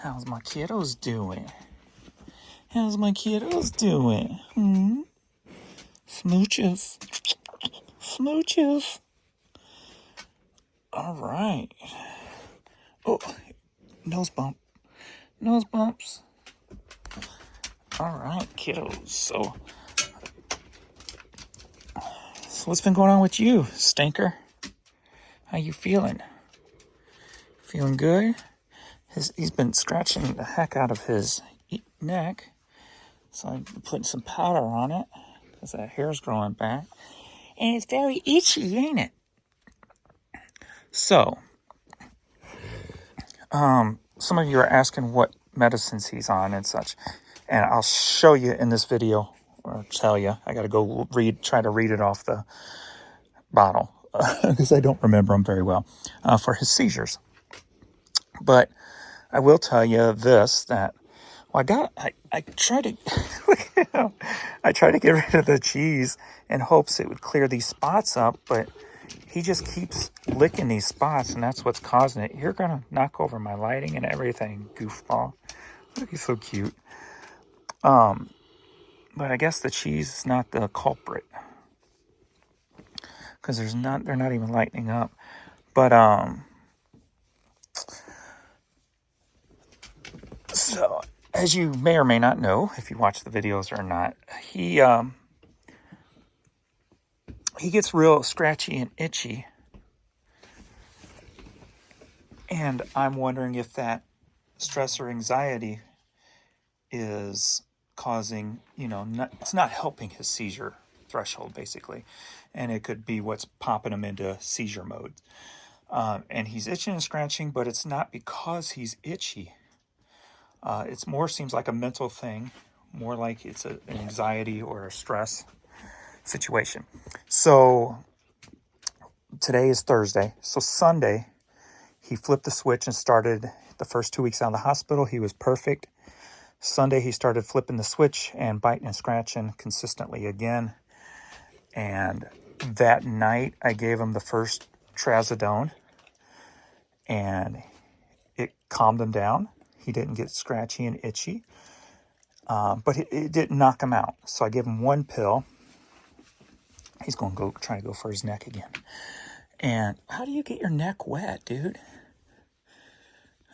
How's my kiddos doing? How's my kiddos doing? Smooches. Smooches. All right. Oh, nose bump. Nose bumps. All right, kiddos. So what's been going on with you, stinker? How you feeling? Feeling good? He's been scratching the heck out of his neck. So I'm putting some powder on it because that hair's growing back. And it's very itchy, ain't it? So, some of you are asking what medicines he's on and such. And I'll show you in this video, or tell you. I got to go try to read it off the bottle because I don't remember them very well for his seizures. But I will tell you this, that I tried to I tried to get rid of the cheese in hopes it would clear these spots up, but he just keeps licking these spots, and that's what's causing it. You're gonna knock over my lighting and everything, goofball. Look, he's so cute. But I guess the cheese is not the culprit because they're not even lightening up. But so as you may or may not know, if you watch the videos or not, he gets real scratchy and itchy. And I'm wondering if that stress or anxiety is causing, it's not helping his seizure threshold, basically. And it could be what's popping him into seizure mode. And he's itching and scratching, but it's not because he's itchy. It's more seems like a mental thing, more like it's an anxiety or a stress situation. So today is Thursday. So Sunday, he flipped the switch and started the first 2 weeks out of the hospital. He was perfect. Sunday, he started flipping the switch and biting and scratching consistently again. And that night, I gave him the first trazodone, and it calmed him down. He didn't get scratchy and itchy, but it didn't knock him out. So I gave him one pill. He's going to try to go for his neck again. And how do you get your neck wet, dude?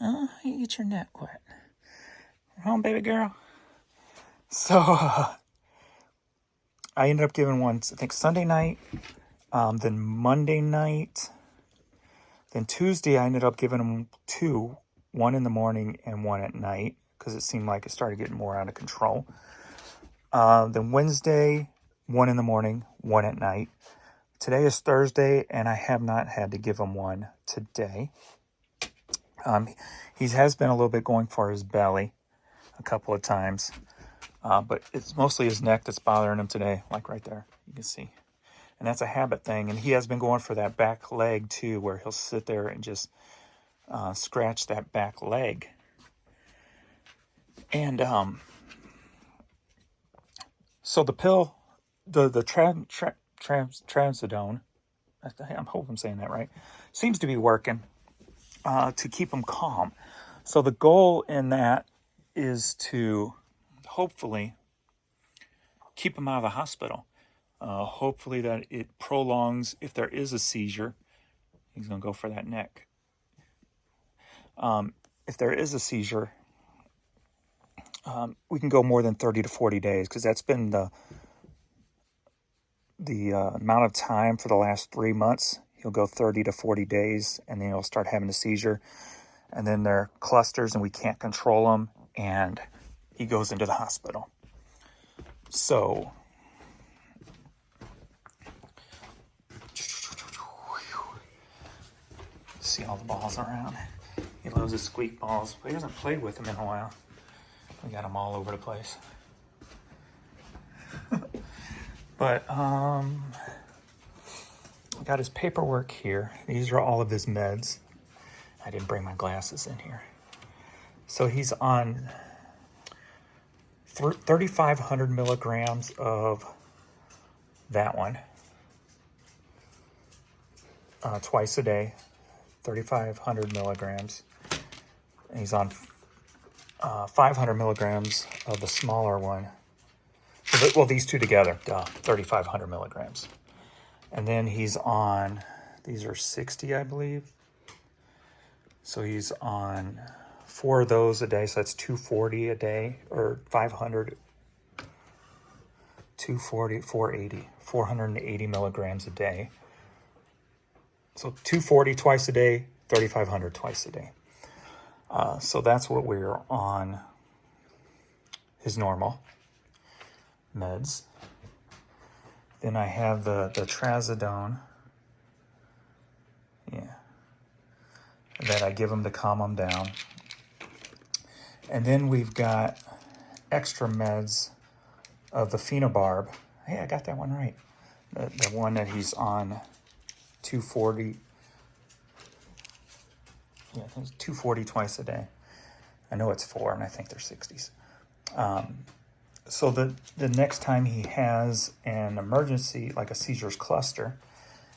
Huh? How do you get your neck wet? Home, baby girl. So I ended up giving one, I think, Sunday night, then Monday night, then Tuesday I ended up giving him two, one in the morning and one at night, because it seemed like it started getting more out of control. Then Wednesday, one in the morning, one at night. Today is Thursday, and I have not had to give him one today. He has been a little bit going for his belly a couple of times, but it's mostly his neck that's bothering him today, like right there, you can see. And that's a habit thing, and he has been going for that back leg too, where he'll sit there and just scratch that back leg. And so the pill, the trazodone, I hope I'm saying that right, seems to be working to keep him calm. So the goal in that is to hopefully keep him out of the hospital. Hopefully that it prolongs. If there is a seizure, he's going to go for that neck. If there is a seizure, we can go more than 30 to 40 days, because that's been the amount of time for the last 3 months. He'll go 30 to 40 days, and then he'll start having a seizure. And then they're clusters, and we can't control them, and he goes into the hospital. So see all the balls around. He loves his squeak balls, but he hasn't played with them in a while. We got them all over the place. But I got his paperwork here. These are all of his meds. I didn't bring my glasses in here. So he's on 3,500 milligrams of that one twice a day, 3,500 milligrams. And he's on 500 milligrams of the smaller one. Well, these two together, 3,500 milligrams. And then he's on, these are 60, I believe. So he's on 4 of those a day. So that's 240 a day, or 500, 240, 480, 480 milligrams a day. So 240 twice a day, 3,500 twice a day. So that's what we're on his normal meds. Then I have the trazodone. Yeah. That I give him to calm him down. And then we've got extra meds of the phenobarb. Hey, I got that one right. The one that he's on 240. Yeah, I think it's 240 twice a day. I know it's 4, and I think they're 60s. So the next time he has an emergency, like a seizures cluster,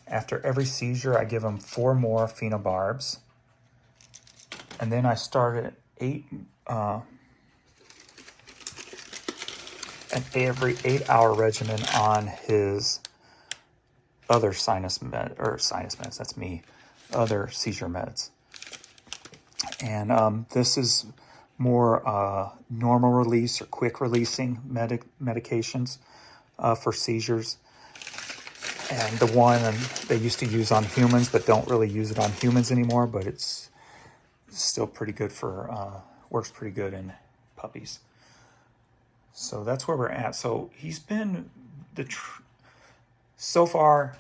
after every seizure, I give him 4 more phenobarbs. And then I start at every 8-hour regimen on his other sinus meds, that's me, other seizure meds. And this is more normal release or quick releasing medications for seizures. And the one they used to use on humans, but don't really use it on humans anymore, but it's still pretty good for, works pretty good in puppies. So that's where we're at. So he's been, so far,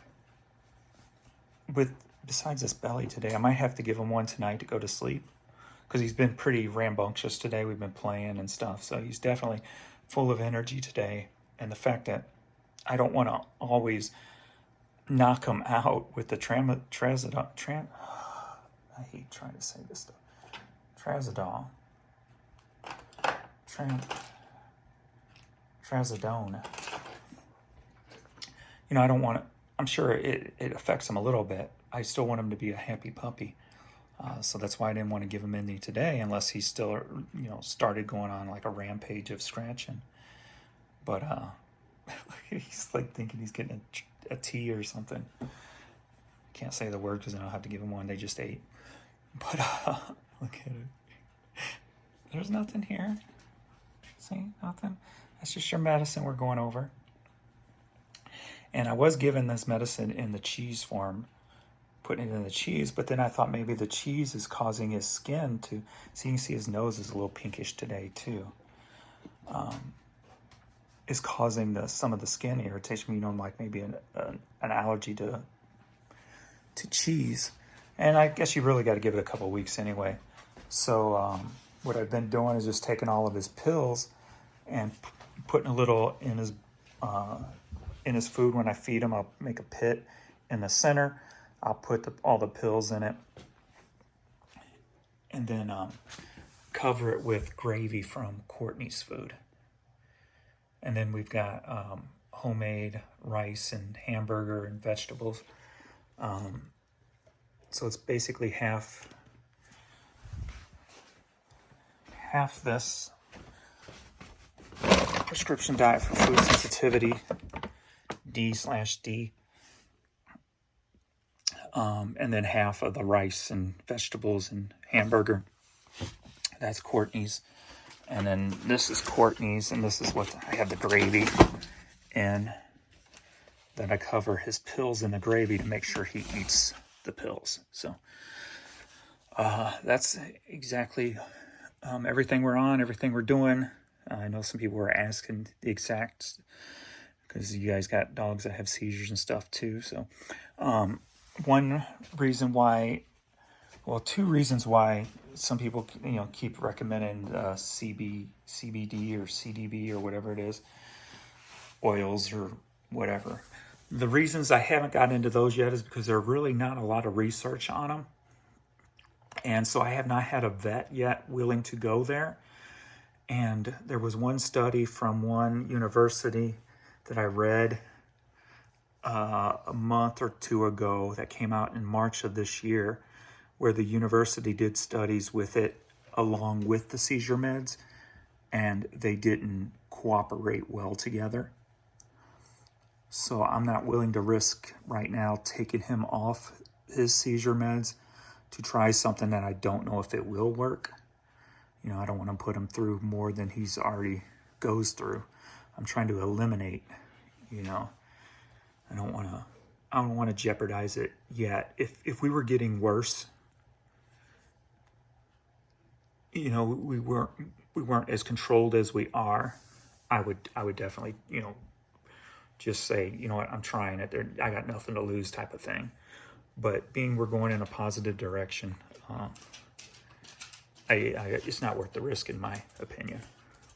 besides this belly today, I might have to give him one tonight to go to sleep, because he's been pretty rambunctious today. We've been playing and stuff. So he's definitely full of energy today. And the fact that I don't want to always knock him out with the trazodone. I hate trying to say this stuff. Trazodone. Trazodone. You know, I don't want to, I'm sure it affects him a little bit. I still want him to be a happy puppy. So that's why I didn't want to give him any today, unless he still, started going on like a rampage of scratching. But he's like thinking he's getting a tea or something. Can't say the word because I don't have to give him one. They just ate. But look at it. There's nothing here. See, nothing. That's just your medicine we're going over. And I was given this medicine in the cheese form, putting it in the cheese, but then I thought maybe the cheese is causing his skin to, so you can see his nose is a little pinkish today too. Is causing some of the skin irritation, like maybe an allergy to cheese. And I guess you really got to give it a couple of weeks anyway. So what I've been doing is just taking all of his pills and putting a little in his food. When I feed him, I'll make a pit in the center. I'll put all the pills in it, and then cover it with gravy from Courtney's food. And then we've got homemade rice and hamburger and vegetables. So it's basically half this prescription diet for food sensitivity, D/D. And then half of the rice and vegetables and hamburger. That's Courtney's. And then this is Courtney's, and this is what I have the gravy in. Then I cover his pills in the gravy to make sure he eats the pills. So that's exactly everything we're on, everything we're doing. I know some people were asking the exact, because you guys got dogs that have seizures and stuff too. So one reason why, well, 2 reasons why some people, keep recommending CBD or CDB or whatever it is, oils or whatever. The reasons I haven't gotten into those yet is because there's really not a lot of research on them. And so I have not had a vet yet willing to go there. And there was one study from one university that I read a month or 2 ago that came out in March of this year, where the university did studies with it along with the seizure meds, and they didn't cooperate well together. So I'm not willing to risk right now taking him off his seizure meds to try something that I don't know if it will work. You know, I don't want to put him through more than he's already goes through. I'm trying to eliminate, you know. I don't want to jeopardize it yet. If we were getting worse, you know, we weren't as controlled as we are, I would definitely, you know, just say, you know what, I'm trying it. I got nothing to lose type of thing. But being we're going in a positive direction, it's not worth the risk in my opinion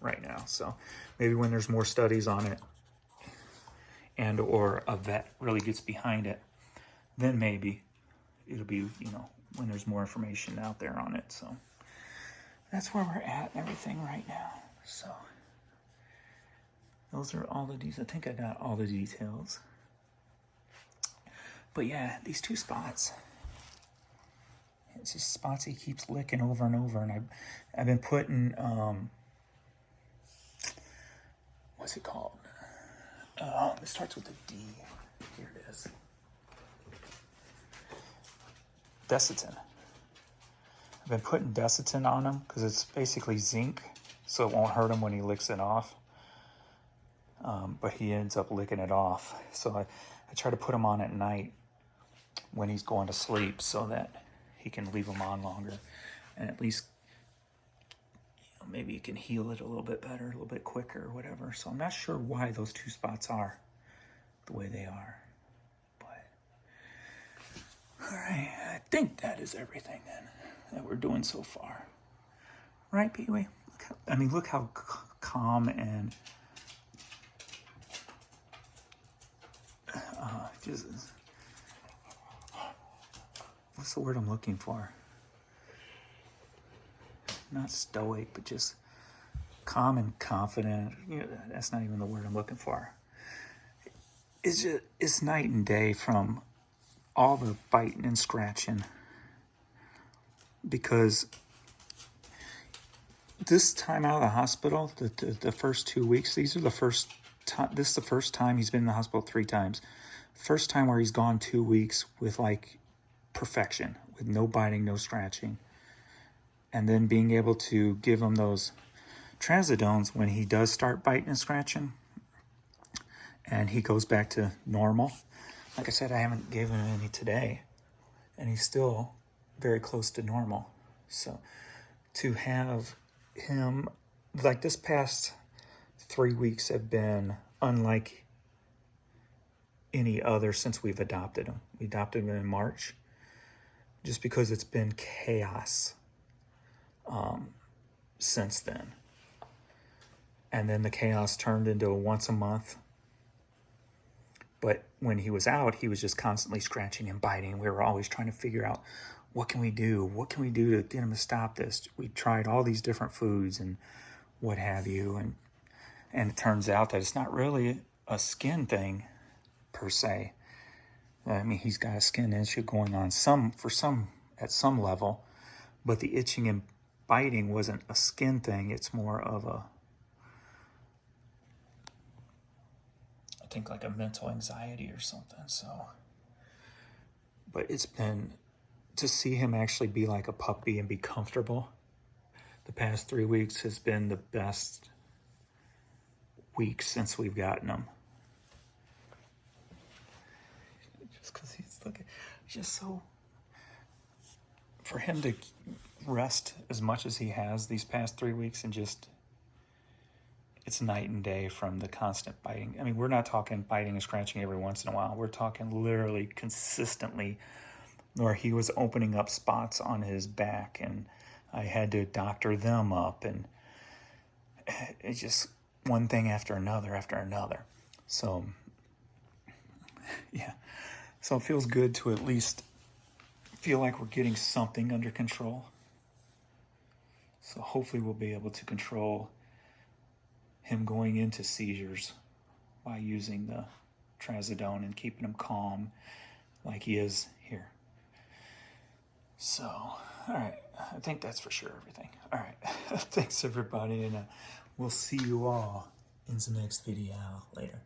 right now. So maybe when there's more studies on it and or a vet really gets behind it, then maybe it'll be, you know, when there's more information out there on it. So that's where we're at and everything right now. So those are all the details. I think I got all the details. But yeah, these two spots. It's just spots he keeps licking over and over. And I've been putting, what's it called? It starts with a D. Here it is. Desitin. I've been putting Desitin on him because it's basically zinc, so it won't hurt him when he licks it off. But he ends up licking it off. So I try to put him on at night when he's going to sleep so that he can leave him on longer. And at least, you know, maybe you can heal it a little bit better, a little bit quicker or whatever. So I'm not sure why those two spots are the way they are. But, all right, I think that is everything then that we're doing so far. Right, Pee-wee? Look how calm and just, what's the word I'm looking for? Not stoic, but just calm and confident. You know, that's not even the word I'm looking for. It's night and day from all the biting and scratching. Because this time out of the hospital, the first 2 weeks, this is the first time he's been in the hospital 3 times. First time where he's gone 2 weeks with like perfection, with no biting, no scratching. And then being able to give him those trazodones when he does start biting and scratching. And he goes back to normal. Like I said, I haven't given him any today. And he's still very close to normal. So to have him, like this past 3 weeks have been unlike any other since we've adopted him. We adopted him in March just because it's been chaos since then. And then the chaos turned into a once a month. But when he was out, he was just constantly scratching and biting. We were always trying to figure out, what can we do? What can we do to get him to stop this? We tried all these different foods and what have you. And it turns out that it's not really a skin thing per se. I mean, he's got a skin issue going on at some level, but the itching and biting wasn't a skin thing. It's more of I think like a mental anxiety or something. So, but it's been, to see him actually be like a puppy and be comfortable the past 3 weeks has been the best week since we've gotten him. Just because he's looking, just so, for him to rest as much as he has these past 3 weeks and just, it's night and day from the constant biting. I mean, we're not talking biting and scratching every once in a while. We're talking literally consistently, where he was opening up spots on his back and I had to doctor them up, and it's just one thing after another. So, yeah. So it feels good to at least feel like we're getting something under control. So hopefully we'll be able to control him going into seizures by using the trazodone and keeping him calm like he is here. So, all right. I think that's for sure everything. All right. Thanks, everybody, and we'll see you all in the next video later.